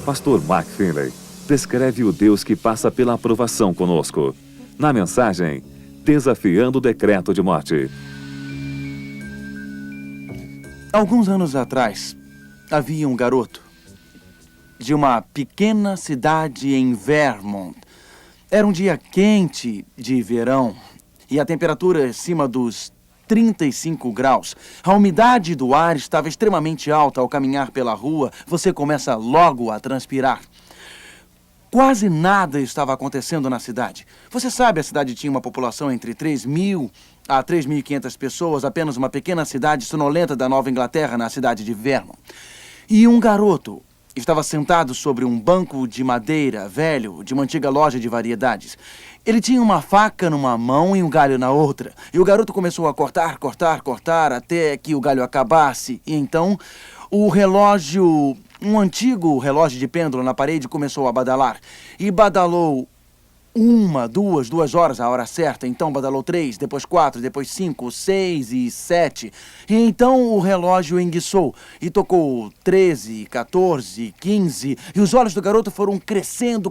Pastor Mark Finley descreve o Deus que passa pela aprovação conosco. Na mensagem, Desafiando o Decreto de Morte. Alguns anos atrás, havia um garoto de uma pequena cidade em Vermont. Era um dia quente de verão e a temperatura acima dos 35 graus. A umidade do ar estava extremamente alta. Ao caminhar pela rua, você começa logo a transpirar. Quase nada estava acontecendo na cidade. Você sabe, a cidade tinha uma população entre 3.000 a 3.500 pessoas, apenas uma pequena cidade sonolenta da Nova Inglaterra, na cidade de Vermont. E um garoto estava sentado sobre um banco de madeira velho de uma antiga loja de variedades. Ele tinha uma faca numa mão e um galho na outra. E o garoto começou a cortar até que o galho acabasse. E então o relógio, um antigo relógio de pêndulo na parede, começou a badalar. E badalou 2 horas, a hora certa. Então badalou 3, depois 4, depois 5, 6 e 7. E então o relógio enguiçou e tocou 13, 14, 15. E os olhos do garoto foram crescendo,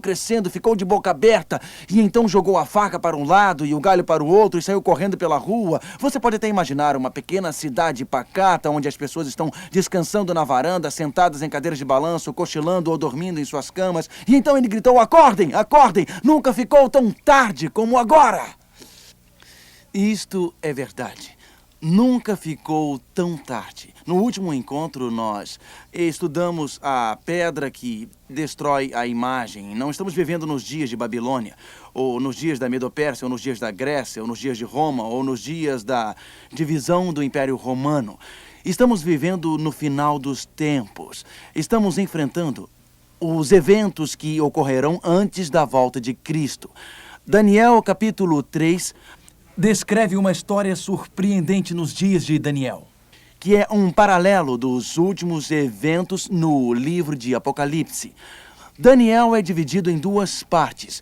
ficou de boca aberta. E então jogou a faca para um lado e o galho para o outro e saiu correndo pela rua. Você pode até imaginar uma pequena cidade pacata onde as pessoas estão descansando na varanda, sentadas em cadeiras de balanço, cochilando ou dormindo em suas camas. E então ele gritou: "Acordem, acordem! Nunca ficou tão tarde como agora!" Isto é verdade. Nunca ficou tão tarde. No último encontro, nós estudamos a pedra que destrói a imagem. Não estamos vivendo nos dias de Babilônia, ou nos dias da Medo-Pérsia, ou nos dias da Grécia, ou nos dias de Roma, ou nos dias da divisão do Império Romano. Estamos vivendo no final dos tempos. Estamos enfrentando os eventos que ocorrerão antes da volta de Cristo. Daniel, capítulo 3, descreve uma história surpreendente nos dias de Daniel, que é um paralelo dos últimos eventos no livro de Apocalipse. Daniel é dividido em 2 partes: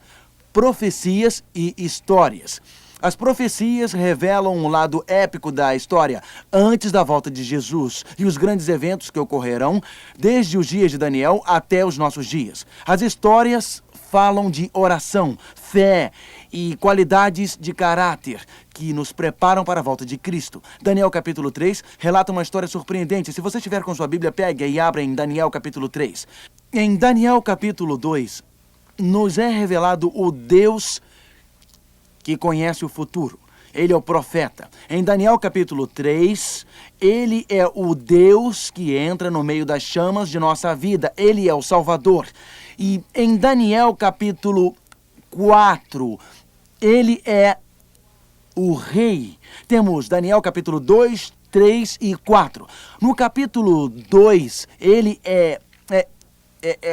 profecias e histórias. As profecias revelam um lado épico da história antes da volta de Jesus e os grandes eventos que ocorrerão desde os dias de Daniel até os nossos dias. As histórias falam de oração, fé e qualidades de caráter que nos preparam para a volta de Cristo. Daniel capítulo 3 relata uma história surpreendente. Se você estiver com sua Bíblia, pegue e abra em Daniel capítulo 3. Em Daniel capítulo 2, nos é revelado o Deus que conhece o futuro. Ele é o profeta. Em Daniel capítulo 3, ele é o Deus que entra no meio das chamas de nossa vida. Ele é o Salvador. E em Daniel capítulo 4, ele é o rei. Temos Daniel capítulo 2, 3 e 4. No capítulo 2, ele é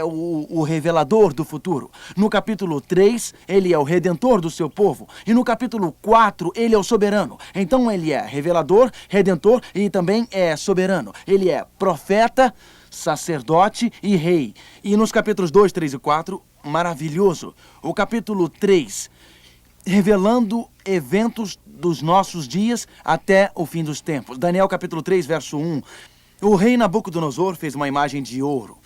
o revelador do futuro. No capítulo 3, ele é o redentor do seu povo. E no capítulo 4, ele é o soberano. Então ele é revelador, redentor e também é soberano. Ele é profeta, sacerdote e rei. E nos capítulos 2, 3 e 4, maravilhoso. O capítulo 3, revelando eventos dos nossos dias até o fim dos tempos. Daniel capítulo 3, verso 1. O rei Nabucodonosor fez uma imagem de ouro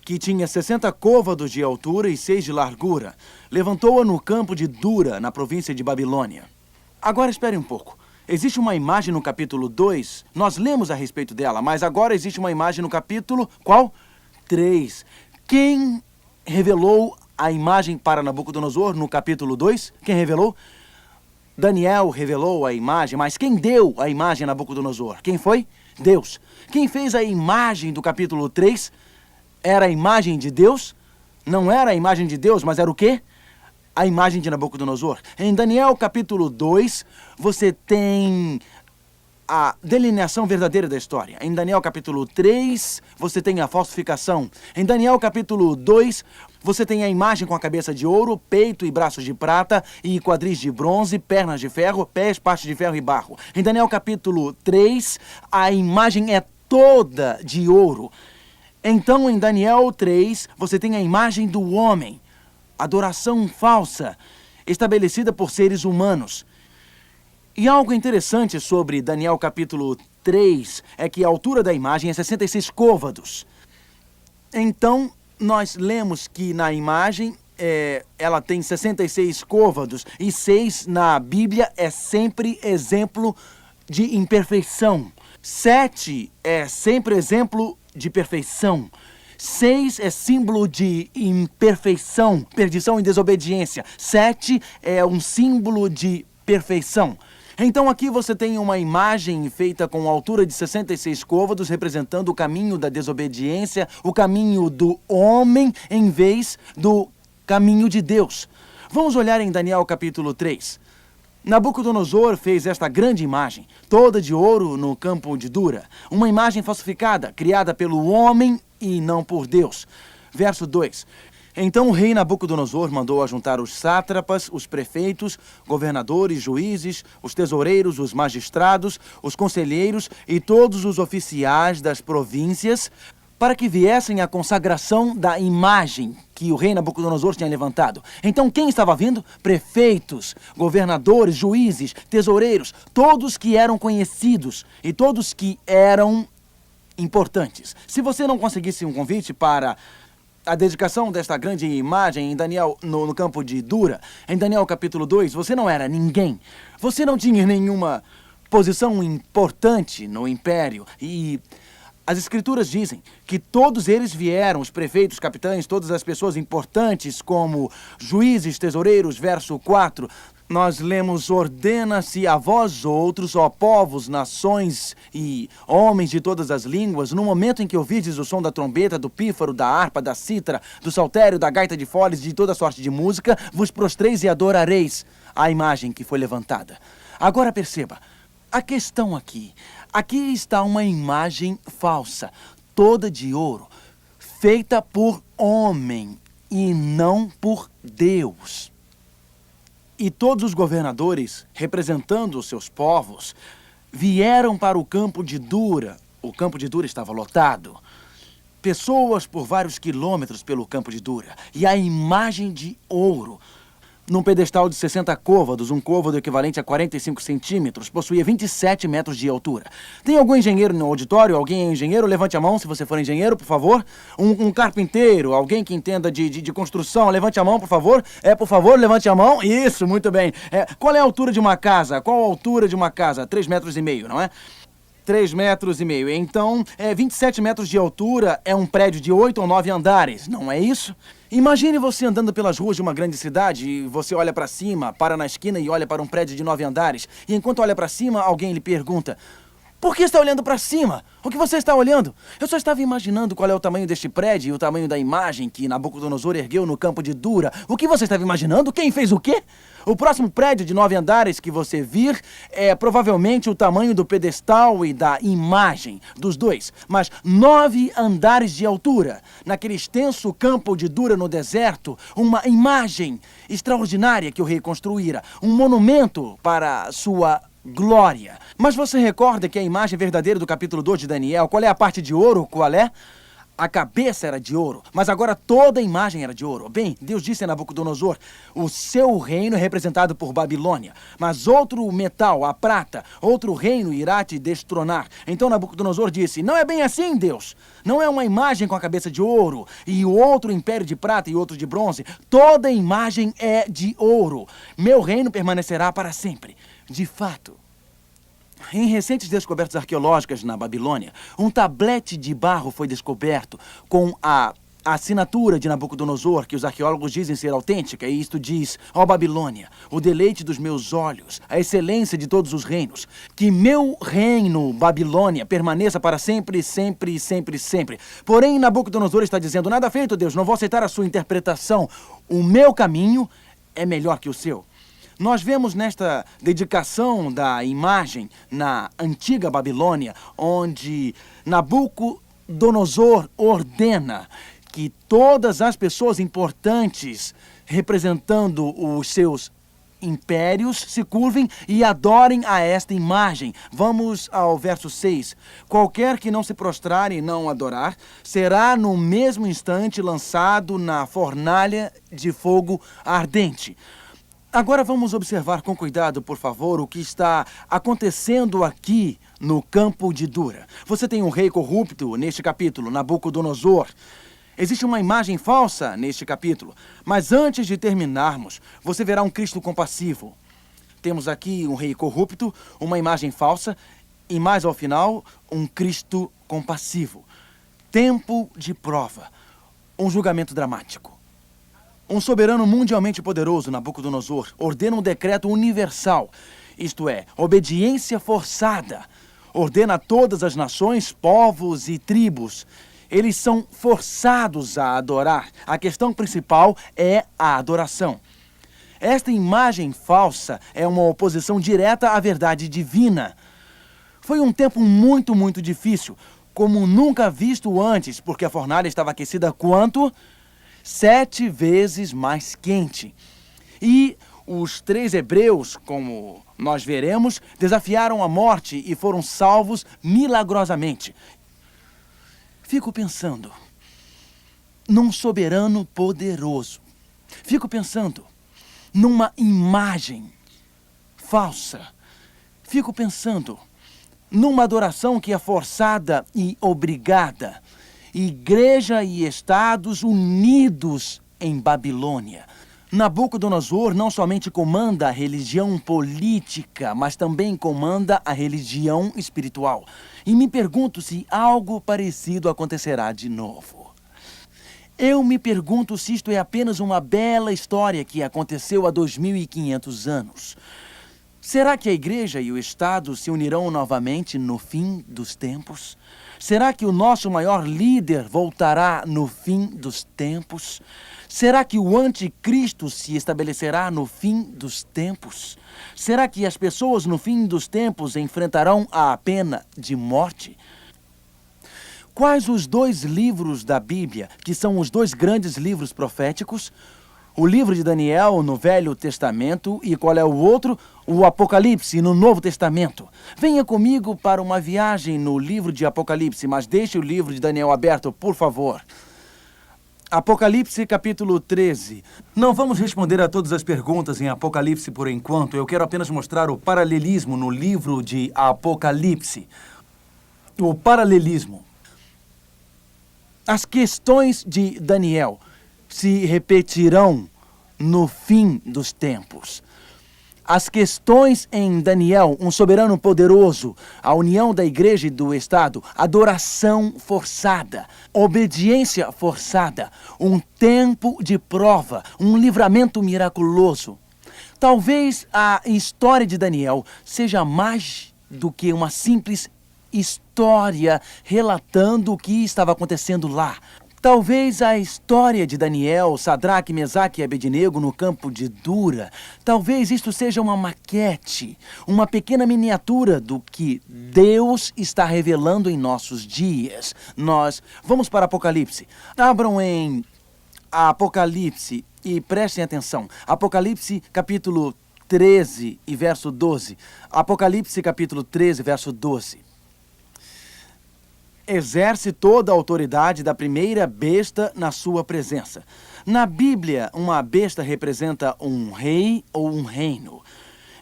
que tinha 60 côvados de altura e 6 de largura. Levantou-a no campo de Dura, na província de Babilônia. Agora espere um pouco. Existe uma imagem no capítulo 2. Nós lemos a respeito dela, mas agora existe uma imagem no capítulo... qual? 3. Quem revelou a imagem para Nabucodonosor no capítulo 2? Quem revelou? Daniel revelou a imagem, mas quem deu a imagem a Nabucodonosor? Quem foi? Deus. Quem fez a imagem do capítulo 3? Era a imagem de Deus? Não era a imagem de Deus, mas era o quê? A imagem de Nabucodonosor. Em Daniel capítulo 2, você tem a delineação verdadeira da história. Em Daniel capítulo 3, você tem a falsificação. Em Daniel capítulo 2, você tem a imagem com a cabeça de ouro, peito e braços de prata, e quadris de bronze, pernas de ferro, pés, parte de ferro e barro. Em Daniel capítulo 3, a imagem é toda de ouro. Então, em Daniel 3, você tem a imagem do homem, adoração falsa, estabelecida por seres humanos. E algo interessante sobre Daniel capítulo 3 é que a altura da imagem é 66 côvados. Então, nós lemos que na imagem ela tem 66 côvados e 6 na Bíblia é sempre exemplo de imperfeição. 7 é sempre exemplo de perfeição. 6 é símbolo de imperfeição, perdição e desobediência. 7 é um símbolo de perfeição. Então aqui você tem uma imagem feita com altura de 66 côvados, representando o caminho da desobediência, o caminho do homem em vez do caminho de Deus. Vamos olhar em Daniel capítulo 3. Nabucodonosor fez esta grande imagem, toda de ouro no campo de Dura. Uma imagem falsificada, criada pelo homem e não por Deus. Verso 2. Então o rei Nabucodonosor mandou ajuntar os sátrapas, os prefeitos, governadores, juízes, os tesoureiros, os magistrados, os conselheiros e todos os oficiais das províncias para que viessem à consagração da imagem que o rei Nabucodonosor tinha levantado. Então quem estava vindo? Prefeitos, governadores, juízes, tesoureiros, todos que eram conhecidos e todos que eram importantes. Se você não conseguisse um convite para a dedicação desta grande imagem em Daniel, no campo de Dura, em Daniel capítulo 2, você não era ninguém. Você não tinha nenhuma posição importante no império. E as escrituras dizem que todos eles vieram, os prefeitos, capitães, todas as pessoas importantes como juízes, tesoureiros, verso 4. Nós lemos, ordena-se a vós outros, ó povos, nações e homens de todas as línguas, no momento em que ouvirdes o som da trombeta, do pífaro, da harpa, da cítara, do saltério, da gaita de foles, de toda sorte de música, vos prostreis e adorareis a imagem que foi levantada. Agora perceba, a questão aqui está uma imagem falsa, toda de ouro, feita por homem e não por Deus. E todos os governadores, representando os seus povos, vieram para o campo de Dura. O campo de Dura estava lotado. Pessoas por vários quilômetros pelo campo de Dura. E a imagem de ouro, num pedestal de 60 côvados, um côvado equivalente a 45 centímetros, possuía 27 metros de altura. Tem algum engenheiro no auditório? Alguém é engenheiro? Levante a mão se você for engenheiro, por favor. Um carpinteiro, alguém que entenda de construção, levante a mão, por favor. Por favor, levante a mão. Isso, muito bem. Qual é a altura de uma casa? Qual a altura de uma casa? 3,5 metros, não é? 3,5 metros. Então, 27 metros de altura é um prédio de 8 ou 9 andares, não é isso? Imagine você andando pelas ruas de uma grande cidade e você olha para cima, para na esquina e olha para um prédio de 9 andares. E enquanto olha para cima, alguém lhe pergunta: por que está olhando para cima? O que você está olhando? Eu só estava imaginando qual é o tamanho deste prédio e o tamanho da imagem que Nabucodonosor ergueu no campo de Dura. O que você estava imaginando? Quem fez o quê? O próximo prédio de 9 andares que você vir é provavelmente o tamanho do pedestal e da imagem, dos dois. Mas 9 andares de altura, naquele extenso campo de Dura no deserto, uma imagem extraordinária que o rei construíra, um monumento para sua glória. Mas você recorda que a imagem verdadeira do capítulo 2 de Daniel, qual é a parte de ouro? Qual é? A cabeça era de ouro, mas agora toda a imagem era de ouro. Bem, Deus disse a Nabucodonosor: o seu reino é representado por Babilônia, mas outro metal, a prata, outro reino irá te destronar. Então Nabucodonosor disse: não é bem assim, Deus. Não é uma imagem com a cabeça de ouro e o outro império de prata e outro de bronze. Toda a imagem é de ouro. Meu reino permanecerá para sempre. De fato, em recentes descobertas arqueológicas na Babilônia, um tablete de barro foi descoberto com a assinatura de Nabucodonosor, que os arqueólogos dizem ser autêntica, e isto diz: ó Babilônia, o deleite dos meus olhos, a excelência de todos os reinos, que meu reino, Babilônia, permaneça para sempre, sempre, sempre, sempre. Porém, Nabucodonosor está dizendo: nada feito, Deus, não vou aceitar a sua interpretação. O meu caminho é melhor que o seu. Nós vemos nesta dedicação da imagem na antiga Babilônia, onde Nabucodonosor ordena que todas as pessoas importantes, representando os seus impérios, se curvem e adorem a esta imagem. Vamos ao verso 6. Qualquer que não se prostrar e não adorar, será no mesmo instante lançado na fornalha de fogo ardente. Agora vamos observar com cuidado, por favor, o que está acontecendo aqui no campo de Dura. Você tem um rei corrupto neste capítulo, Nabucodonosor. Existe uma imagem falsa neste capítulo, mas antes de terminarmos, você verá um Cristo compassivo. Temos aqui um rei corrupto, uma imagem falsa, e mais ao final, um Cristo compassivo. Tempo de prova, um julgamento dramático. Um soberano mundialmente poderoso, Nabucodonosor, ordena um decreto universal, isto é, obediência forçada. Ordena a todas as nações, povos e tribos. Eles são forçados a adorar. A questão principal é a adoração. Esta imagem falsa é uma oposição direta à verdade divina. Foi um tempo muito difícil, como nunca visto antes, porque a fornalha estava aquecida quanto? 7 vezes mais quente. E os 3 hebreus, como nós veremos, desafiaram a morte e foram salvos milagrosamente. Fico pensando num soberano poderoso. Fico pensando numa imagem falsa. Fico pensando numa adoração que é forçada e obrigada. Igreja e estados unidos em Babilônia. Nabucodonosor não somente comanda a religião política, mas também comanda a religião espiritual. E me pergunto se algo parecido acontecerá de novo. Eu me pergunto se isto é apenas uma bela história que aconteceu há 2500 anos. Será que a igreja e o Estado se unirão novamente no fim dos tempos? Será que o nosso maior líder voltará no fim dos tempos? Será que o anticristo se estabelecerá no fim dos tempos? Será que as pessoas no fim dos tempos enfrentarão a pena de morte? Quais os 2 livros da Bíblia, que são os 2 grandes livros proféticos? O livro de Daniel no Velho Testamento e qual é o outro? O Apocalipse no Novo Testamento. Venha comigo para uma viagem no livro de Apocalipse, mas deixe o livro de Daniel aberto, por favor. Apocalipse capítulo 13. Não vamos responder a todas as perguntas em Apocalipse por enquanto. Eu quero apenas mostrar o paralelismo no livro de Apocalipse. O paralelismo. As questões de Daniel se repetirão no fim dos tempos. As questões em Daniel, um soberano poderoso, a união da igreja e do Estado, adoração forçada, obediência forçada, um tempo de prova, um livramento miraculoso. Talvez a história de Daniel seja mais do que uma simples história relatando o que estava acontecendo lá. Talvez a história de Daniel, Sadraque, Mesaque e Abednego no campo de Dura, talvez isto seja uma maquete, uma pequena miniatura do que Deus está revelando em nossos dias. Nós vamos para Apocalipse. Abram em Apocalipse e prestem atenção. Apocalipse capítulo 13 e verso 12. Apocalipse capítulo 13, verso 12. Exerce toda a autoridade da primeira besta na sua presença. Na Bíblia, uma besta representa um rei ou um reino.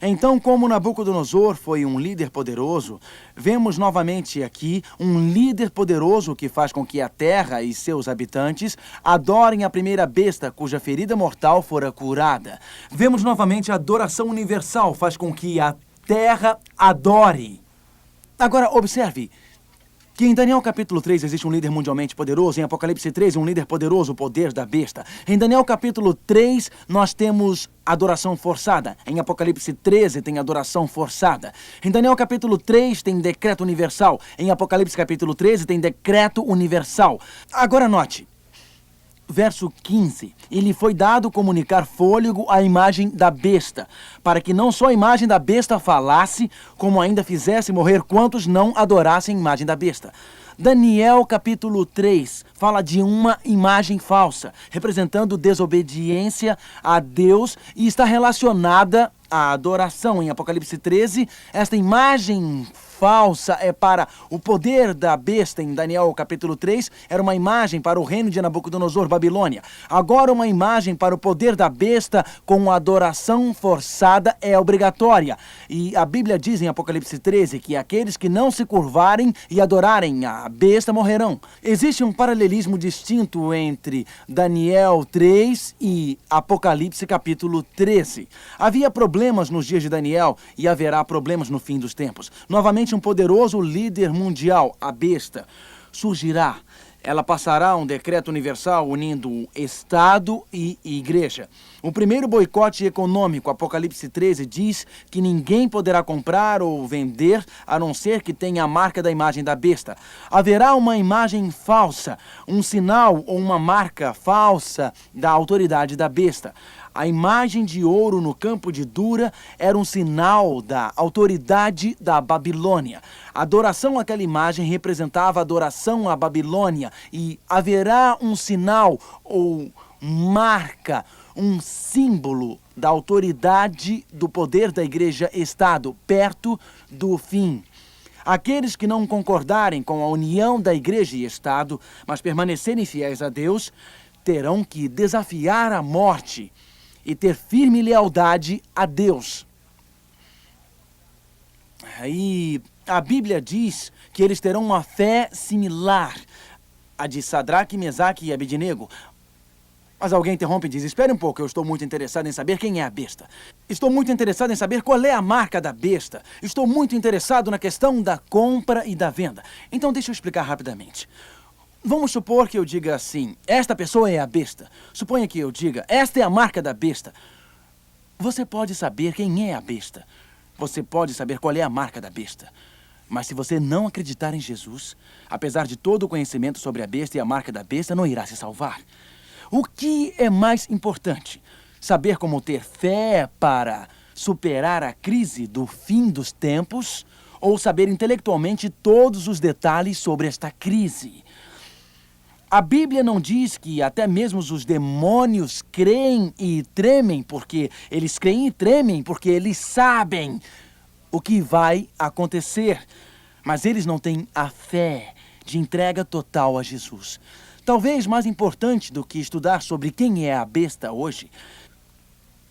Então, como Nabucodonosor foi um líder poderoso, vemos novamente aqui um líder poderoso que faz com que a terra e seus habitantes adorem a primeira besta cuja ferida mortal fora curada. Vemos novamente a adoração universal faz com que a terra adore. Agora, observe que em Daniel capítulo 3 existe um líder mundialmente poderoso, em Apocalipse 13 um líder poderoso, o poder da besta. Em Daniel capítulo 3 nós temos adoração forçada. Em Apocalipse 13 tem adoração forçada. Em Daniel capítulo 3 tem decreto universal. Em Apocalipse capítulo 13 tem decreto universal. Agora note. Verso 15, e lhe foi dado comunicar fôlego à imagem da besta, para que não só a imagem da besta falasse, como ainda fizesse morrer quantos não adorassem a imagem da besta. Daniel capítulo 3 fala de uma imagem falsa, representando desobediência a Deus e está relacionada à adoração. Em Apocalipse 13, esta imagem falsa é para o poder da besta em Daniel capítulo 3, era uma imagem para o reino de Nabucodonosor, Babilônia. Agora uma imagem para o poder da besta com adoração forçada é obrigatória. E a Bíblia diz em Apocalipse 13 que aqueles que não se curvarem e adorarem a besta morrerão. Existe um paralelismo distinto entre Daniel 3 e Apocalipse capítulo 13. Havia problemas nos dias de Daniel e haverá problemas no fim dos tempos. Novamente um poderoso líder mundial, a besta, surgirá. Ela passará um decreto universal unindo Estado e Igreja. O primeiro boicote econômico, Apocalipse 13, diz que ninguém poderá comprar ou vender a não ser que tenha a marca da imagem da besta. Haverá uma imagem falsa, um sinal ou uma marca falsa da autoridade da besta. A imagem de ouro no campo de Dura era um sinal da autoridade da Babilônia. A adoração àquela imagem representava a adoração à Babilônia e haverá um sinal ou marca, um símbolo da autoridade do poder da Igreja-Estado perto do fim. Aqueles que não concordarem com a união da Igreja e Estado, mas permanecerem fiéis a Deus, terão que desafiar a morte e ter firme lealdade a Deus. E a Bíblia diz que eles terão uma fé similar à de Sadraque, Mesaque e Abednego. Mas alguém interrompe e diz: espere um pouco, eu estou muito interessado em saber quem é a besta. Estou muito interessado em saber qual é a marca da besta. Estou muito interessado na questão da compra e da venda. Então deixa eu explicar rapidamente. Vamos supor que eu diga assim: esta pessoa é a besta. Suponha que eu diga: esta é a marca da besta. Você pode saber quem é a besta. Você pode saber qual é a marca da besta. Mas se você não acreditar em Jesus, apesar de todo o conhecimento sobre a besta e a marca da besta, não irá se salvar. O que é mais importante? Saber como ter fé para superar a crise do fim dos tempos ou saber intelectualmente todos os detalhes sobre esta crise? A Bíblia não diz que até mesmo os demônios creem e tremem, porque eles creem e tremem porque eles sabem o que vai acontecer. Mas eles não têm a fé de entrega total a Jesus. Talvez mais importante do que estudar sobre quem é a besta hoje,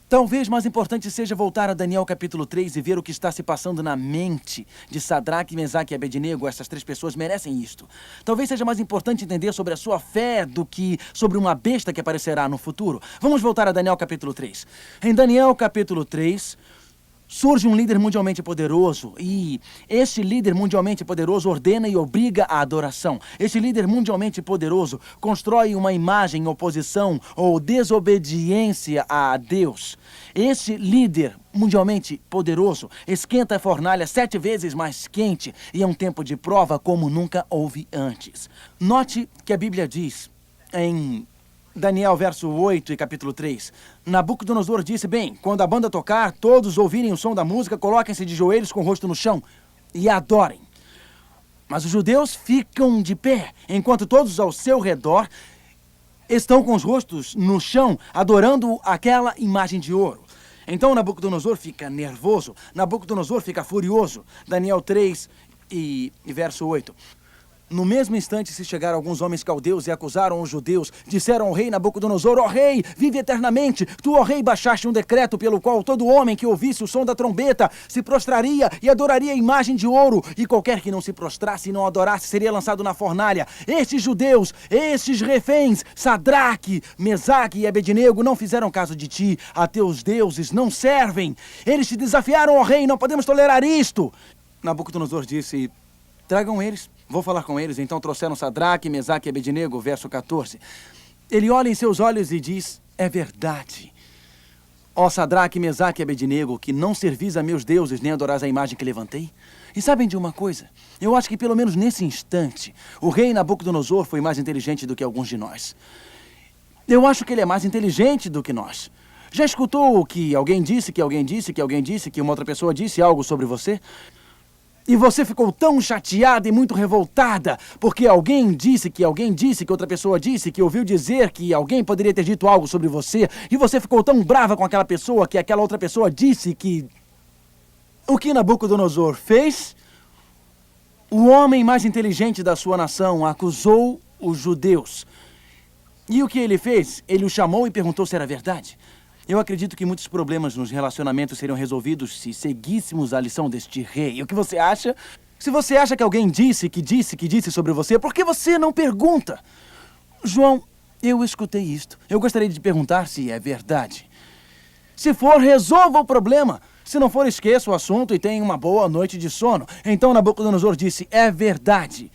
talvez mais importante seja voltar a Daniel capítulo 3 e ver o que está se passando na mente de Sadraque, Mesaque e Abednego. Essas três pessoas merecem isto. Talvez seja mais importante entender sobre a sua fé do que sobre uma besta que aparecerá no futuro. Vamos voltar a Daniel capítulo 3. Em Daniel capítulo 3, surge um líder mundialmente poderoso e este líder mundialmente poderoso ordena e obriga a adoração. Este líder mundialmente poderoso constrói uma imagem em oposição ou desobediência a Deus. Este líder mundialmente poderoso esquenta a fornalha 7 vezes mais quente e é um tempo de prova como nunca houve antes. Note que a Bíblia diz em Daniel, verso 8 e capítulo 3. Nabucodonosor disse: bem, quando a banda tocar, todos ouvirem o som da música, coloquem-se de joelhos com o rosto no chão e adorem. Mas os judeus ficam de pé, enquanto todos ao seu redor estão com os rostos no chão, adorando aquela imagem de ouro. Então Nabucodonosor fica nervoso, Nabucodonosor fica furioso. Daniel 3 e verso 8. No mesmo instante se chegaram alguns homens caldeus e acusaram os judeus. Disseram ao rei Nabucodonosor: ó rei, vive eternamente. Tu, ó rei, baixaste um decreto pelo qual todo homem que ouvisse o som da trombeta se prostraria e adoraria a imagem de ouro. E qualquer que não se prostrasse e não adorasse seria lançado na fornalha. Estes judeus, estes reféns, Sadraque, Mesaque e Abednego, não fizeram caso de ti. A teus deuses não servem. Eles te desafiaram, ó rei, não podemos tolerar isto. Nabucodonosor disse: tragam eles. Vou falar com eles. Então trouxeram Sadraque, Mesaque e Abednego, verso 14. Ele olha em seus olhos e diz: é verdade. Ó Sadraque, Mesaque e Abednego, que não servis a meus deuses nem adorais a imagem que levantei? E sabem de uma coisa? Eu acho que pelo menos nesse instante, o rei Nabucodonosor foi mais inteligente do que alguns de nós. Eu acho que ele é mais inteligente do que nós. Já escutou que alguém disse, que alguém disse, que alguém disse, que uma outra pessoa disse algo sobre você? E você ficou tão chateada e muito revoltada porque alguém disse, que outra pessoa disse, que ouviu dizer que alguém poderia ter dito algo sobre você. E você ficou tão brava com aquela pessoa que aquela outra pessoa disse que... O que Nabucodonosor fez O homem mais inteligente da sua nação acusou os judeus. E o que ele fez? Ele o chamou e perguntou se era verdade. Eu acredito que muitos problemas nos relacionamentos seriam resolvidos se seguíssemos a lição deste rei. O que você acha? Se você acha que alguém disse sobre você, por que você não pergunta? João, eu escutei isto. Eu gostaria de perguntar se é verdade. Se for, resolva o problema. Se não for, esqueça o assunto e tenha uma boa noite de sono. Então Nabucodonosor disse, é verdade.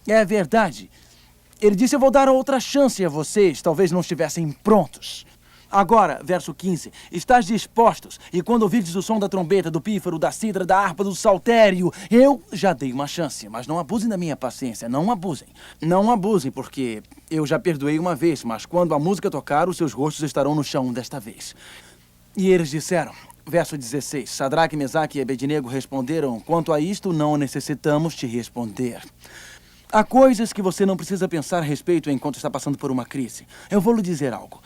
É verdade. Ele disse, eu vou dar outra chance a vocês. Talvez não estivessem prontos. Agora, verso 15. Estás dispostos, e quando ouvirdes o som da trombeta, do pífaro, da cítara, da harpa, do saltério, eu já dei uma chance. Mas não abusem da minha paciência, não abusem. Não abusem, porque eu já perdoei uma vez, mas quando a música tocar, os seus rostos estarão no chão desta vez. E eles disseram, verso 16, Sadraque, Mesaque e Abednego responderam, quanto a isto não necessitamos te responder. Há coisas que você não precisa pensar a respeito enquanto está passando por uma crise. Eu vou lhe dizer algo.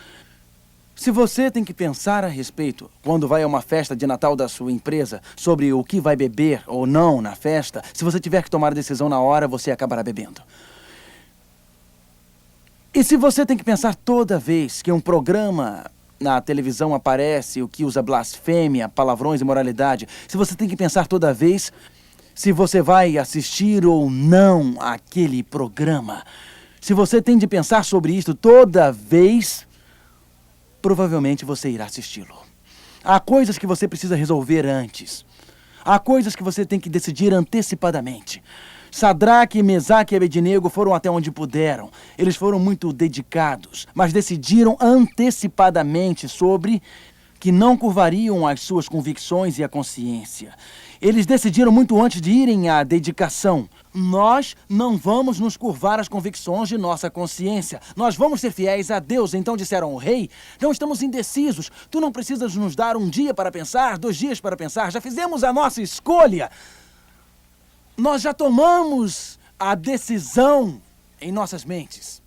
Se você tem que pensar a respeito, quando vai a uma festa de Natal da sua empresa, sobre o que vai beber ou não na festa, se você tiver que tomar a decisão na hora, você acabará bebendo. E se você tem que pensar toda vez que um programa na televisão aparece, o que usa blasfêmia, palavrões e imoralidade, se você tem que pensar toda vez se você vai assistir ou não aquele programa, se você tem de pensar sobre isto toda vez, provavelmente você irá assisti-lo. Há coisas que você precisa resolver antes. Há coisas que você tem que decidir antecipadamente. Sadraque, Mesaque e Abednego foram até onde puderam. Eles foram muito dedicados, mas decidiram antecipadamente sobre que não curvariam as suas convicções e a consciência. Eles decidiram muito antes de irem à dedicação. Nós não vamos nos curvar às convicções de nossa consciência. Nós vamos ser fiéis a Deus. Então disseram ao rei, não estamos indecisos. Tu não precisas nos dar um dia para pensar, 2 dias para pensar. Já fizemos a nossa escolha. Nós já tomamos a decisão em nossas mentes.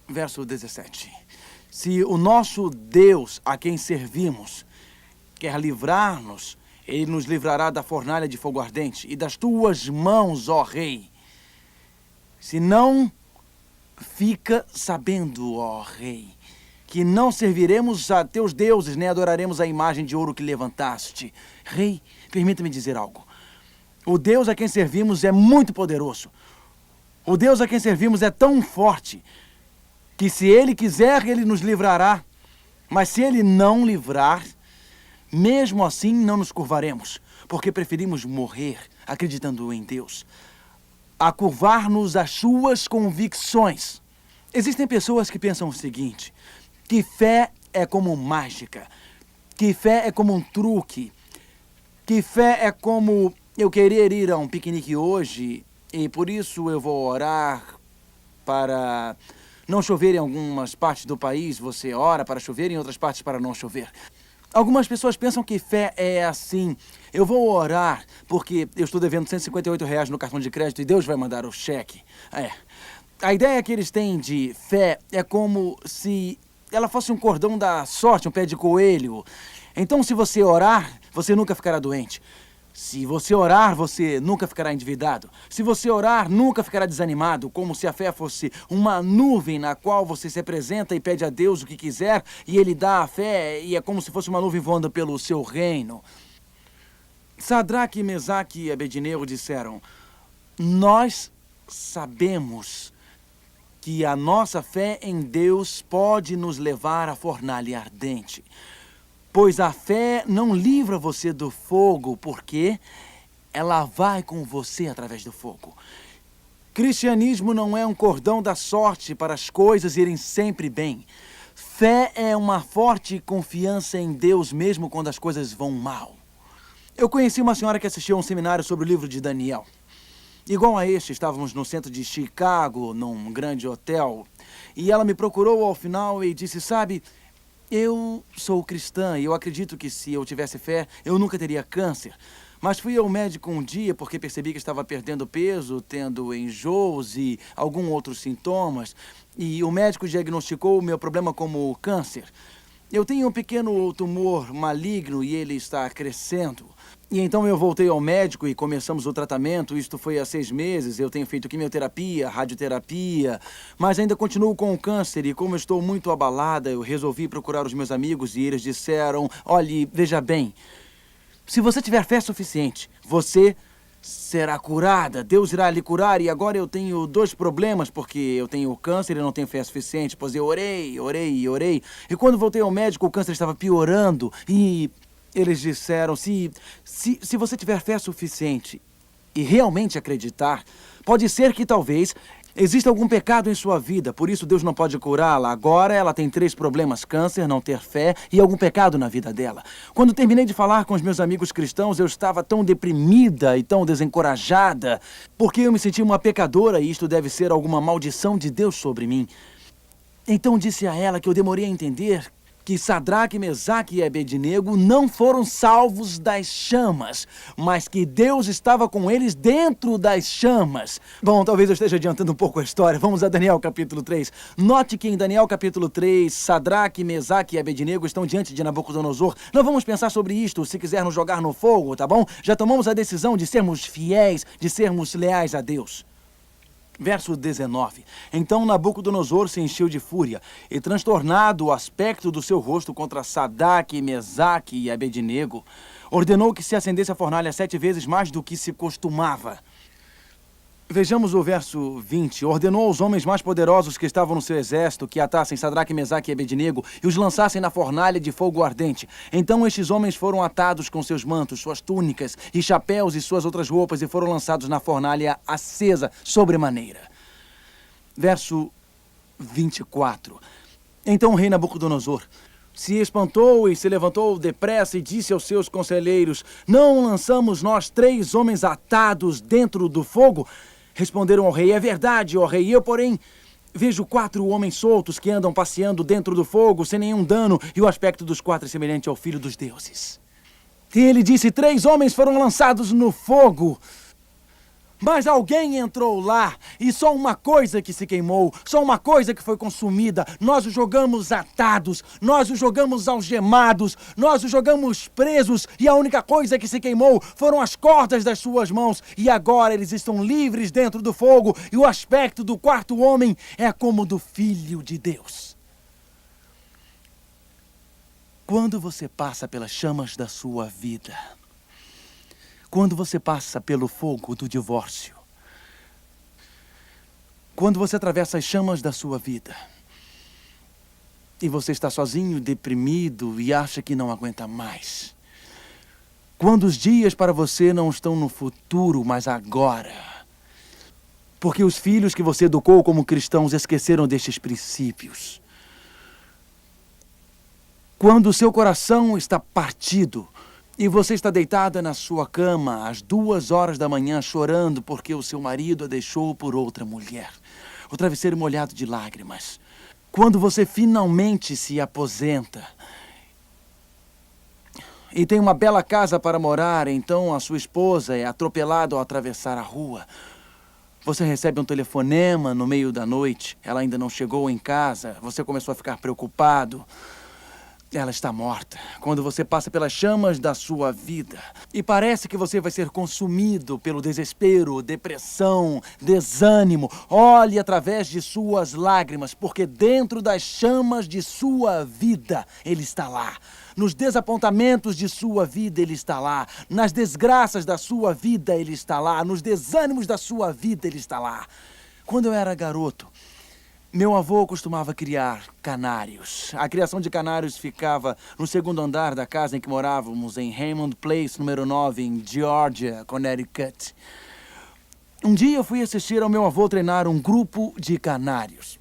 Verso 17. Se o nosso Deus, a quem servimos, quer livrar-nos, Ele nos livrará da fornalha de fogo ardente e das tuas mãos, ó rei. Se não, fica sabendo, ó rei, que não serviremos a teus deuses, nem adoraremos a imagem de ouro que levantaste. Rei, permita-me dizer algo. O Deus a quem servimos é muito poderoso. O Deus a quem servimos é tão forte que se Ele quiser, Ele nos livrará. Mas se Ele não livrar, mesmo assim não nos curvaremos, porque preferimos morrer acreditando em Deus, a curvar-nos às suas convicções. Existem pessoas que pensam o seguinte, que fé é como mágica, que fé é como um truque, que fé é como eu querer ir a um piquenique hoje e por isso eu vou orar para não chover em algumas partes do país, você ora para chover em outras partes para não chover. Algumas pessoas pensam que fé é assim, eu vou orar porque eu estou devendo R$ 158 no cartão de crédito e Deus vai mandar o cheque. A ideia que eles têm de fé é como se ela fosse um cordão da sorte, um pé de coelho. Então, se você orar, você nunca ficará doente. Se você orar, você nunca ficará endividado. Se você orar, nunca ficará desanimado, como se a fé fosse uma nuvem na qual você se apresenta e pede a Deus o que quiser, e Ele dá a fé, e é como se fosse uma nuvem voando pelo seu reino. Sadraque, Mesaque e Abednego disseram, nós sabemos que a nossa fé em Deus pode nos levar à fornalha ardente. Pois a fé não livra você do fogo, porque ela vai com você através do fogo. Cristianismo não é um cordão da sorte para as coisas irem sempre bem. Fé é uma forte confiança em Deus mesmo quando as coisas vão mal. Eu conheci uma senhora que assistiu a um seminário sobre o livro de Daniel. Igual a este, estávamos no centro de Chicago, num grande hotel, e ela me procurou ao final e disse, sabe, eu sou cristã e eu acredito que se eu tivesse fé, eu nunca teria câncer. Mas fui ao médico um dia porque percebi que estava perdendo peso, tendo enjoos e alguns outros sintomas. E o médico diagnosticou o meu problema como câncer. Eu tenho um pequeno tumor maligno e ele está crescendo. E então eu voltei ao médico e começamos o tratamento. Isto foi há 6 meses. Eu tenho feito quimioterapia, radioterapia, mas ainda continuo com o câncer. E como eu estou muito abalada, eu resolvi procurar os meus amigos e eles disseram: olhe, veja bem, se você tiver fé suficiente, você será curada. Deus irá lhe curar. E agora eu tenho 2 problemas, porque eu tenho câncer e não tenho fé suficiente. Pois eu orei. E quando voltei ao médico, o câncer estava piorando. E eles disseram, se você tiver fé suficiente e realmente acreditar, pode ser que talvez exista algum pecado em sua vida, por isso Deus não pode curá-la. Agora ela tem 3 problemas: câncer, não ter fé e algum pecado na vida dela. Quando terminei de falar com os meus amigos cristãos, eu estava tão deprimida e tão desencorajada, porque eu me senti uma pecadora e isto deve ser alguma maldição de Deus sobre mim. Então disse a ela que eu demorei a entender que Sadraque, Mesaque e Abednego não foram salvos das chamas, mas que Deus estava com eles dentro das chamas. Bom, talvez eu esteja adiantando um pouco a história. Vamos a Daniel capítulo 3. Note que em Daniel capítulo 3, Sadraque, Mesaque e Abednego estão diante de Nabucodonosor. Não vamos pensar sobre isto se quiser nos jogar no fogo, tá bom? Já tomamos a decisão de sermos fiéis, de sermos leais a Deus. Verso 19. Então Nabucodonosor se encheu de fúria, e transtornado o aspecto do seu rosto contra Sadraque, Mesaque e Abednego, ordenou que se acendesse a fornalha 7 vezes mais do que se costumava. Vejamos o verso 20. Ordenou aos homens mais poderosos que estavam no seu exército que atassem Sadraque, Mesaque e Abednego e os lançassem na fornalha de fogo ardente. Então estes homens foram atados com seus mantos, suas túnicas e chapéus e suas outras roupas e foram lançados na fornalha acesa sobremaneira. Verso 24. Então o rei Nabucodonosor se espantou e se levantou depressa e disse aos seus conselheiros: não lançamos nós 3 homens atados dentro do fogo? Responderam ao rei: é verdade, ó rei. Eu, porém, vejo 4 homens soltos que andam passeando dentro do fogo sem nenhum dano, e o aspecto dos 4 é semelhante ao filho dos deuses. E ele disse: 3 homens foram lançados no fogo. Mas alguém entrou lá, e só uma coisa que se queimou, só uma coisa que foi consumida. Nós os jogamos atados, nós os jogamos algemados, nós os jogamos presos, e a única coisa que se queimou foram as cordas das suas mãos. E agora eles estão livres dentro do fogo, e o aspecto do 4º homem é como do Filho de Deus. Quando você passa pelas chamas da sua vida, quando você passa pelo fogo do divórcio, quando você atravessa as chamas da sua vida, e você está sozinho, deprimido e acha que não aguenta mais, quando os dias para você não estão no futuro, mas agora, porque os filhos que você educou como cristãos esqueceram destes princípios, quando o seu coração está partido, e você está deitada na sua cama às 2 horas da manhã chorando porque o seu marido a deixou por outra mulher. O travesseiro molhado de lágrimas. Quando você finalmente se aposenta e tem uma bela casa para morar, então a sua esposa é atropelada ao atravessar a rua. Você recebe um telefonema no meio da noite. Ela ainda não chegou em casa. Você começou a ficar preocupado. Ela está morta. Quando você passa pelas chamas da sua vida e parece que você vai ser consumido pelo desespero, depressão, desânimo, olhe através de suas lágrimas, porque dentro das chamas de sua vida, Ele está lá. Nos desapontamentos de sua vida, Ele está lá. Nas desgraças da sua vida, Ele está lá. Nos desânimos da sua vida, Ele está lá. Quando eu era garoto, meu avô costumava criar canários. A criação de canários ficava no 2º andar da casa em que morávamos, em Hammond Place, número 9, em Georgia, Connecticut. Um dia eu fui assistir ao meu avô treinar um grupo de canários.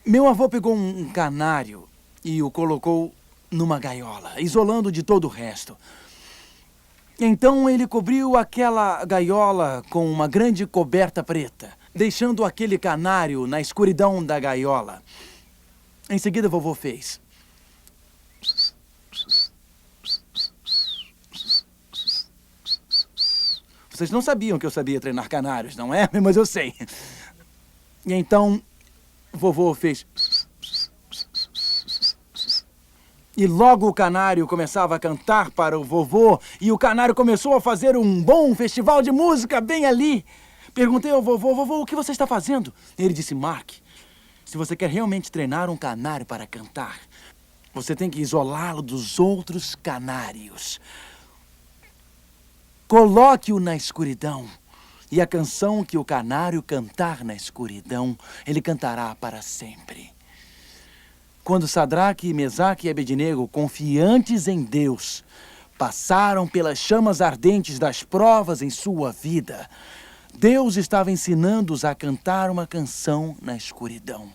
Meu avô pegou um canário e o colocou numa gaiola, isolando de todo o resto. Então ele cobriu aquela gaiola com uma grande coberta preta, deixando aquele canário na escuridão da gaiola. Em seguida, vovô fez. Vocês não sabiam que eu sabia treinar canários, não é? Mas eu sei. E então, vovô fez. E logo o canário começava a cantar para o vovô, e o canário começou a fazer um bom festival de música bem ali. Perguntei ao vovô: vovô, o que você está fazendo? Ele disse: Mark, se você quer realmente treinar um canário para cantar, você tem que isolá-lo dos outros canários. Coloque-o na escuridão, e a canção que o canário cantar na escuridão, ele cantará para sempre. Quando Sadraque, Mesaque e Abednego, confiantes em Deus, passaram pelas chamas ardentes das provas em sua vida, Deus estava ensinando-os a cantar uma canção na escuridão.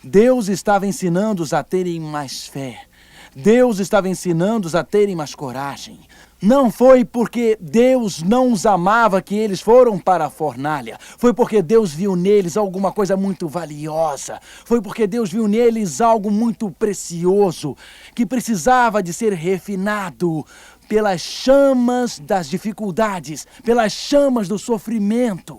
Deus estava ensinando-os a terem mais fé. Deus estava ensinando-os a terem mais coragem. Não foi porque Deus não os amava que eles foram para a fornalha. Foi porque Deus viu neles alguma coisa muito valiosa. Foi porque Deus viu neles algo muito precioso, que precisava de ser refinado pelas chamas das dificuldades, pelas chamas do sofrimento.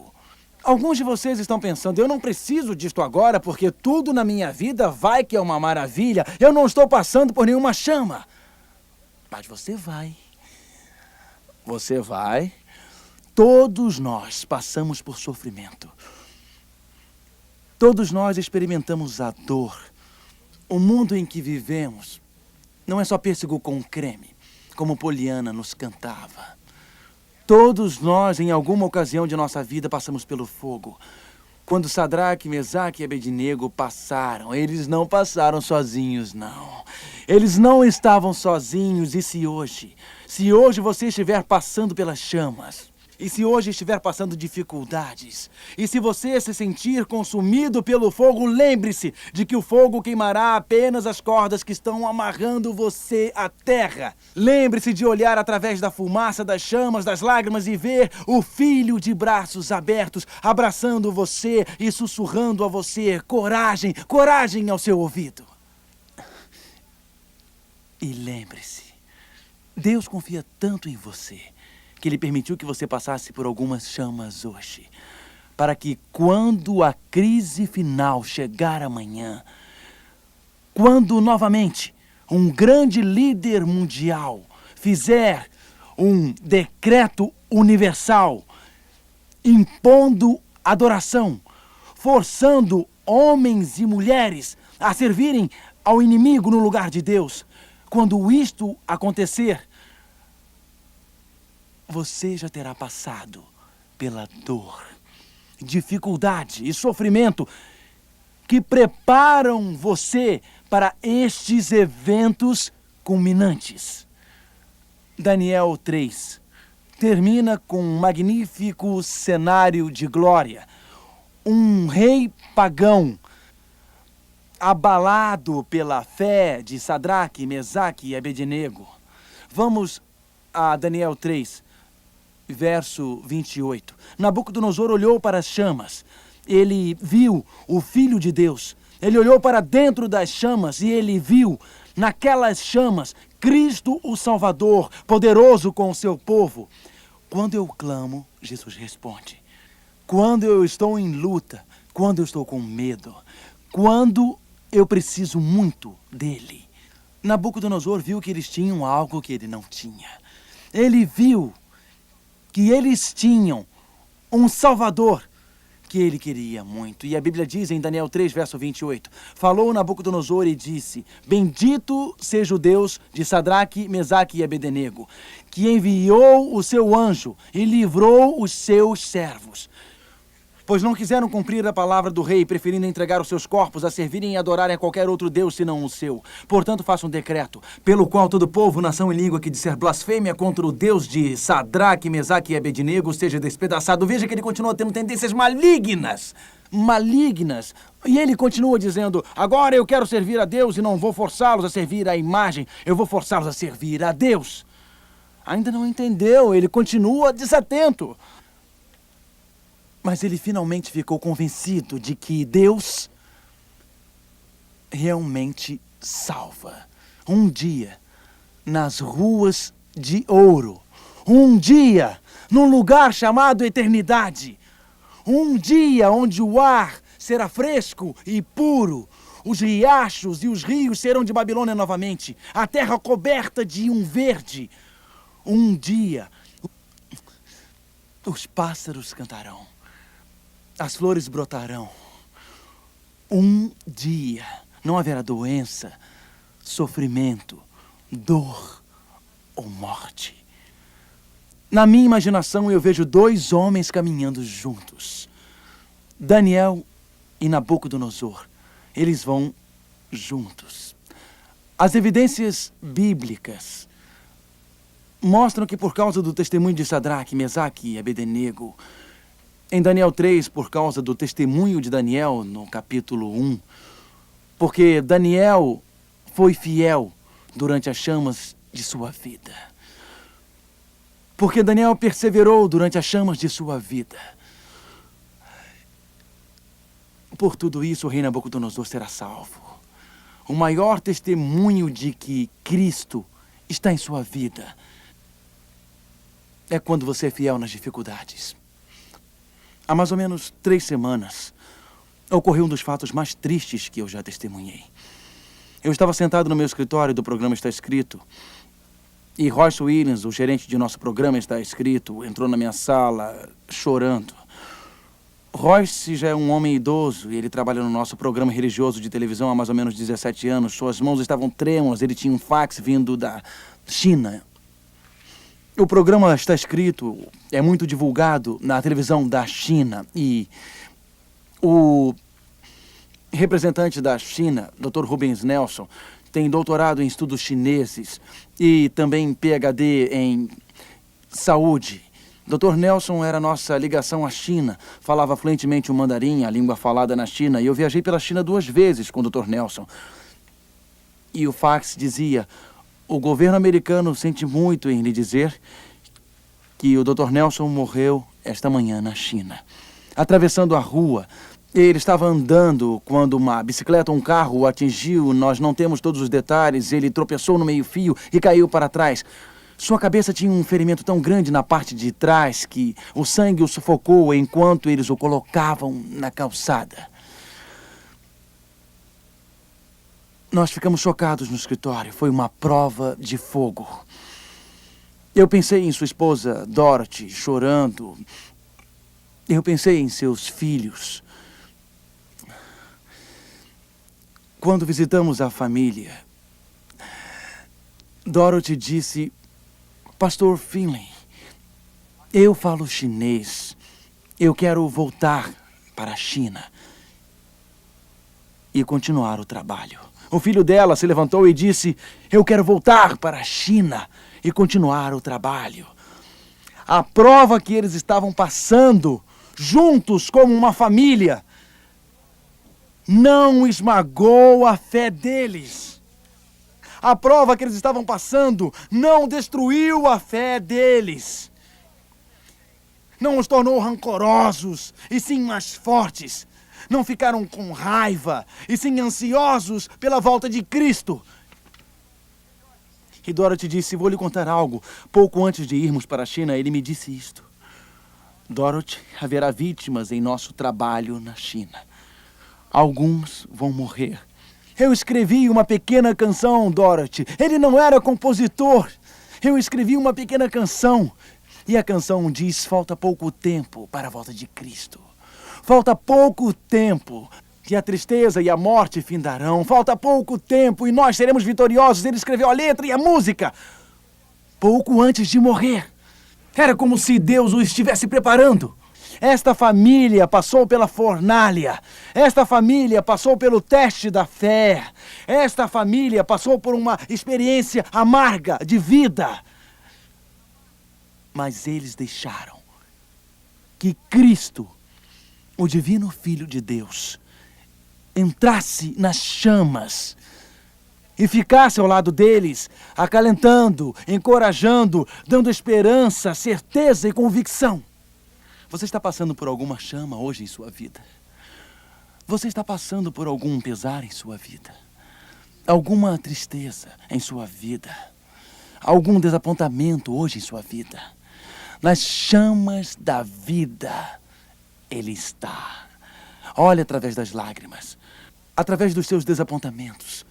Alguns de vocês estão pensando: eu não preciso disto agora porque tudo na minha vida vai que é uma maravilha. Eu não estou passando por nenhuma chama. Mas você vai. Você vai. Todos nós passamos por sofrimento. Todos nós experimentamos a dor. O mundo em que vivemos não é só pêssego com creme, como Poliana nos cantava. Todos nós, em alguma ocasião de nossa vida, passamos pelo fogo. Quando Sadraque, Mesaque e Abednego passaram, eles não passaram sozinhos, não. Eles não estavam sozinhos. E se hoje você estiver passando pelas chamas, e se hoje estiver passando dificuldades, e se você se sentir consumido pelo fogo, lembre-se de que o fogo queimará apenas as cordas que estão amarrando você à terra. Lembre-se de olhar através da fumaça, das chamas, das lágrimas e ver o Filho de braços abertos, abraçando você e sussurrando a você: coragem, coragem ao seu ouvido. E lembre-se, Deus confia tanto em você que Ele permitiu que você passasse por algumas chamas hoje, para que quando a crise final chegar amanhã, quando novamente um grande líder mundial fizer um decreto universal, impondo adoração, forçando homens e mulheres a servirem ao inimigo no lugar de Deus, quando isto acontecer, você já terá passado pela dor, dificuldade e sofrimento que preparam você para estes eventos culminantes. Daniel 3 termina com um magnífico cenário de glória. Um rei pagão, abalado pela fé de Sadraque, Mesaque e Abednego. Vamos a Daniel 3. Verso 28. Nabucodonosor olhou para as chamas. Ele viu o Filho de Deus. Ele olhou para dentro das chamas e ele viu naquelas chamas Cristo o Salvador, poderoso com o seu povo. Quando eu clamo, Jesus responde. Quando eu estou em luta, quando eu estou com medo, quando eu preciso muito dele. Nabucodonosor viu que eles tinham algo que ele não tinha. Ele viu que eles tinham um Salvador que ele queria muito. E a Bíblia diz em Daniel 3, verso 28, falou Nabucodonosor e disse: bendito seja o Deus de Sadraque, Mesaque e Abednego, que enviou o seu anjo e livrou os seus servos. Pois não quiseram cumprir a palavra do rei, preferindo entregar os seus corpos a servirem e adorarem a qualquer outro Deus senão o seu. Portanto, faça um decreto, pelo qual todo povo, nação e língua que disser blasfêmia contra o Deus de Sadraque, Mesaque e Abednego seja despedaçado. Veja que ele continua tendo tendências malignas. E ele continua dizendo: agora eu quero servir a Deus e não vou forçá-los a servir à imagem, eu vou forçá-los a servir a Deus. Ainda não entendeu, ele continua desatento. Mas ele finalmente ficou convencido de que Deus realmente salva. Um dia, nas ruas de ouro. Um dia, num lugar chamado eternidade. Um dia onde o ar será fresco e puro. Os riachos e os rios serão de Babilônia novamente. A terra coberta de um verde. Um dia, os pássaros cantarão. As flores brotarão. Um dia, não haverá doença, sofrimento, dor ou morte. Na minha imaginação, eu vejo dois homens caminhando juntos. Daniel e Nabucodonosor. Eles vão juntos. As evidências bíblicas mostram que por causa do testemunho de Sadraque, Mesaque e Abednego, em Daniel 3, por causa do testemunho de Daniel no capítulo 1, porque Daniel foi fiel durante as chamas de sua vida. Porque Daniel perseverou durante as chamas de sua vida. Por tudo isso, o rei Nabucodonosor será salvo. O maior testemunho de que Cristo está em sua vida é quando você é fiel nas dificuldades. Há mais ou menos 3 semanas, ocorreu um dos fatos mais tristes que eu já testemunhei. Eu estava sentado no meu escritório do programa Está Escrito, e Royce Williams, o gerente de nosso programa Está Escrito, entrou na minha sala chorando. Royce já é um homem idoso e ele trabalha no nosso programa religioso de televisão há mais ou menos 17 anos. Suas mãos estavam trêmulas, ele tinha um fax vindo da China. O programa Está Escrito é muito divulgado na televisão da China e o representante da China, Dr. Rubens Nelson, tem doutorado em estudos chineses e também PhD em saúde. Dr. Nelson era nossa ligação à China, falava fluentemente o mandarim, a língua falada na China, e eu viajei pela China 2 vezes com o Dr. Nelson. E o fax dizia: o governo americano sente muito em lhe dizer que o Dr. Nelson morreu esta manhã na China. Atravessando a rua, ele estava andando quando uma bicicleta ou um carro o atingiu. Nós não temos todos os detalhes. Ele tropeçou no meio-fio e caiu para trás. Sua cabeça tinha um ferimento tão grande na parte de trás que o sangue o sufocou enquanto eles o colocavam na calçada. Nós ficamos chocados no escritório. Foi uma prova de fogo. Eu pensei em sua esposa, Dorothy, chorando. Eu pensei em seus filhos. Quando visitamos a família, Dorothy disse: Pastor Finley, eu falo chinês. Eu quero voltar para a China e continuar o trabalho. O filho dela se levantou e disse: eu quero voltar para a China e continuar o trabalho. A prova que eles estavam passando, juntos como uma família, não esmagou a fé deles. A prova que eles estavam passando não destruiu a fé deles. Não os tornou rancorosos, e sim mais fortes. Não ficaram com raiva, e sim ansiosos pela volta de Cristo. E Dorothy disse: vou lhe contar algo. Pouco antes de irmos para a China, ele me disse isto: Dorothy, haverá vítimas em nosso trabalho na China. Alguns vão morrer. Eu escrevi uma pequena canção, Dorothy. Ele não era compositor. Eu escrevi uma pequena canção. E a canção diz: falta pouco tempo para a volta de Cristo. Falta pouco tempo e a tristeza e a morte findarão. Falta pouco tempo e nós seremos vitoriosos. Ele escreveu a letra e a música pouco antes de morrer. Era como se Deus o estivesse preparando. Esta família passou pela fornalha. Esta família passou pelo teste da fé. Esta família passou por uma experiência amarga de vida. Mas eles deixaram que Cristo, o divino Filho de Deus, entrasse nas chamas e ficasse ao lado deles, acalentando, encorajando, dando esperança, certeza e convicção. Você está passando por alguma chama hoje em sua vida? Você está passando por algum pesar em sua vida? Alguma tristeza em sua vida? Algum desapontamento hoje em sua vida? Nas chamas da vida, Ele está. Olhe através das lágrimas. através dos seus desapontamentos,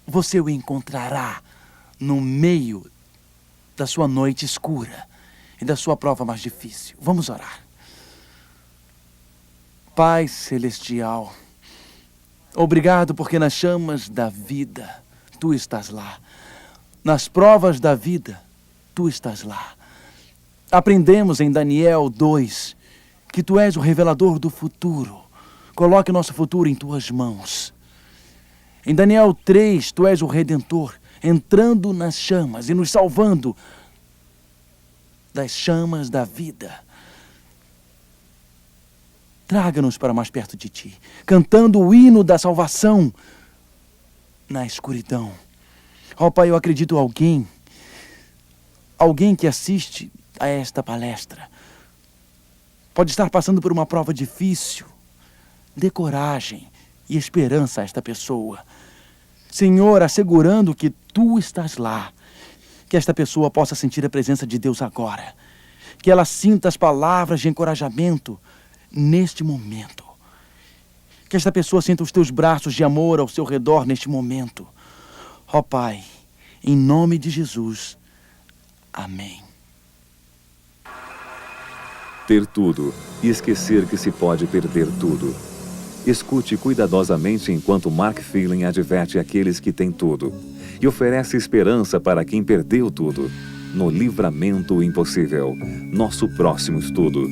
você o encontrará no meio da sua noite escura e da sua prova mais difícil. Vamos orar. Pai Celestial, obrigado porque nas chamas da vida, Tu estás lá. Nas provas da vida, Tu estás lá. Aprendemos em Daniel 2 que Tu és o revelador do futuro. Coloque o nosso futuro em Tuas mãos. Em Daniel 3, Tu és o Redentor, entrando nas chamas e nos salvando das chamas da vida. Traga-nos para mais perto de Ti, cantando o hino da salvação na escuridão. Ó Pai, eu acredito alguém que assiste a esta palestra pode estar passando por uma prova difícil. Dê coragem e esperança a esta pessoa. Senhor, assegurando que Tu estás lá, que esta pessoa possa sentir a presença de Deus agora, que ela sinta as palavras de encorajamento neste momento, que esta pessoa sinta os Teus braços de amor ao seu redor neste momento. Ó Pai, em nome de Jesus, amém. Ter tudo e esquecer que se pode perder tudo. Escute cuidadosamente enquanto Mark Phelan adverte aqueles que têm tudo e oferece esperança para quem perdeu tudo. No Livramento Impossível, nosso próximo estudo.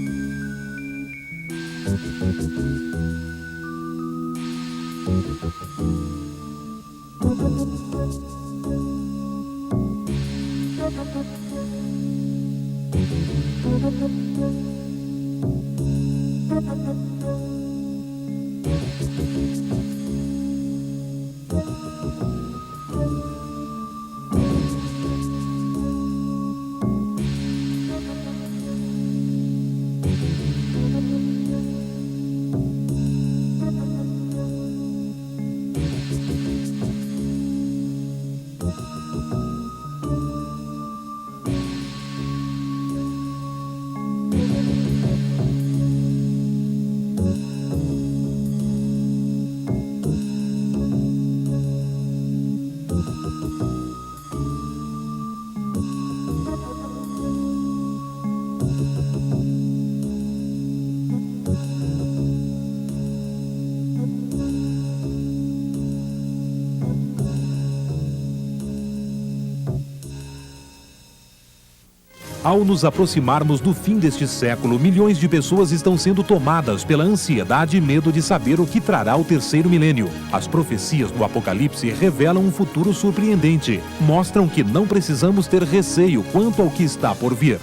Ao nos aproximarmos do fim deste século, milhões de pessoas estão sendo tomadas pela ansiedade e medo de saber o que trará o terceiro milênio. As profecias do Apocalipse revelam um futuro surpreendente. Mostram que não precisamos ter receio quanto ao que está por vir.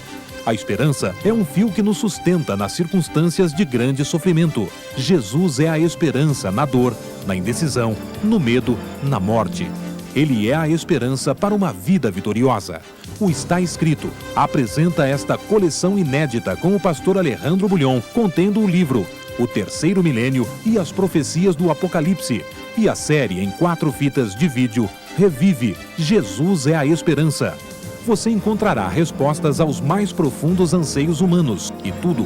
A esperança é um fio que nos sustenta nas circunstâncias de grande sofrimento. Jesus é a esperança na dor, na indecisão, no medo, na morte. Ele é a esperança para uma vida vitoriosa. O Está Escrito apresenta esta coleção inédita com o pastor Alejandro Bulhon, contendo o livro O Terceiro Milênio e as Profecias do Apocalipse, e a série em 4 fitas de vídeo Revive, Jesus é a Esperança. Você encontrará respostas aos mais profundos anseios humanos, e tudo